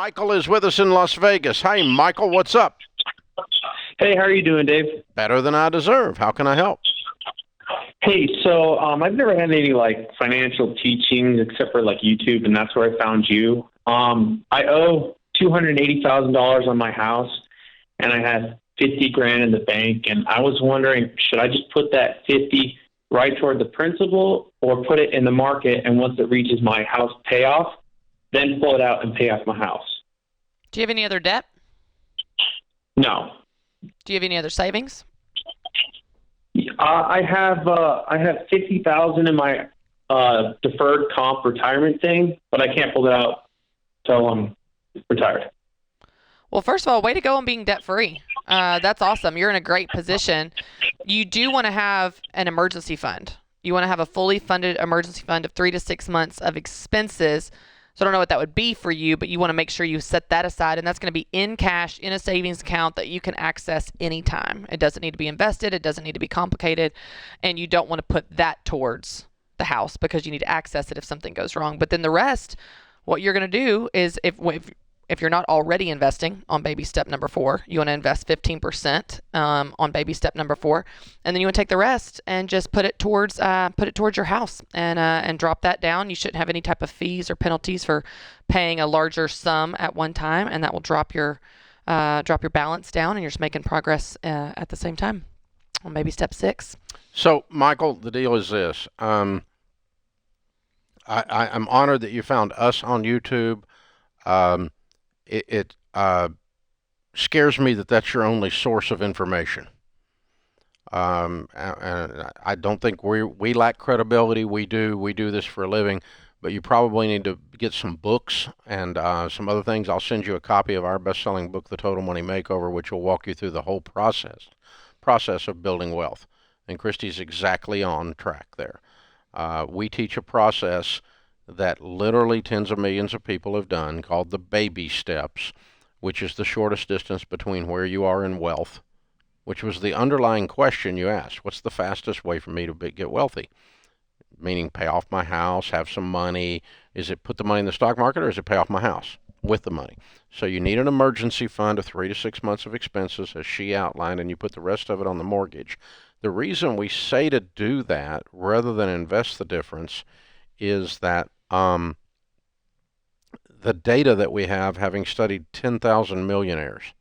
Michael is with us in Las Vegas. Hey, Michael, what's up? Hey, how are you doing, Dave? Better than I deserve. How can I help? Hey, so I've never had any financial teachings except for YouTube, and that's where I found you. I owe $280,000 on my house, and I have 50 grand in the bank, and I was wondering, should I just put that 50 right toward the principal, or put it in the market, and once it reaches my house payoff, then pull it out and pay off my house? Do you have any other debt? No. Do you have any other savings? I have 50,000 in my deferred comp retirement thing, but I can't pull it out till I'm retired. Well, first of all, way to go on being debt-free. That's awesome. You're in a great position. You do want to have an emergency fund. You want to have a fully funded emergency fund of 3 to 6 months of expenses. So I don't know what that would be for you, but you want to make sure you set that aside, and that's going to be in cash in a savings account that you can access anytime. It doesn't need to be invested. It doesn't need to be complicated, and you don't want to put that towards the house because you need to access it if something goes wrong. But then the rest, what you're going to do is if you're not already investing on baby step number 4, you want to invest 15% on baby step number 4, and then you want to take the rest and just put it towards your house and drop that down. You shouldn't have any type of fees or penalties for paying a larger sum at one time, and that will drop your balance down, and you're just making progress at the same time on baby step 6. So, Michael, the deal is this. I'm honored that you found us on YouTube. It scares me that that's your only source of information. And I don't think we lack credibility. We do this for a living, but you probably need to get some books and some other things. I'll send you a copy of our best-selling book, The Total Money Makeover, which will walk you through the whole process of building wealth. And Christy's exactly on track there. We teach a process that literally tens of millions of people have done called the baby steps, which is the shortest distance between where you are in wealth, which was the underlying question you asked. What's the fastest way for me to get wealthy? Meaning pay off my house, have some money. Is it put the money in the stock market, or is it pay off my house with the money? So you need an emergency fund of 3 to 6 months of expenses, as she outlined, and you put the rest of it on the mortgage. The reason we say to do that rather than invest the difference is that the data that we have, having studied 10,000 millionaires,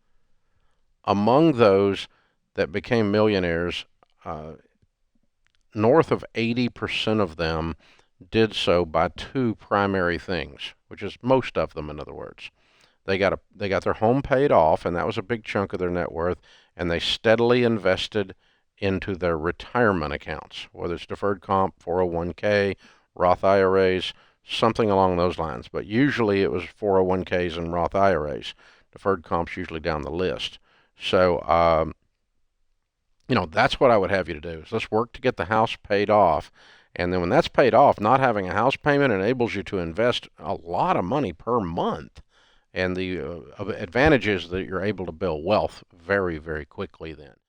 among those that became millionaires, north of 80% of them did so by 2 primary things, which is most of them, in other words. They got their home paid off, and that was a big chunk of their net worth, and they steadily invested into their retirement accounts, whether it's deferred comp, 401k, Roth IRAs, something along those lines. But usually it was 401ks and Roth IRAs. Deferred comp's usually down the list. So, that's what I would have you to do. Is let's work to get the house paid off. And then when that's paid off, not having a house payment enables you to invest a lot of money per month. And the advantage is that you're able to build wealth very, very quickly then.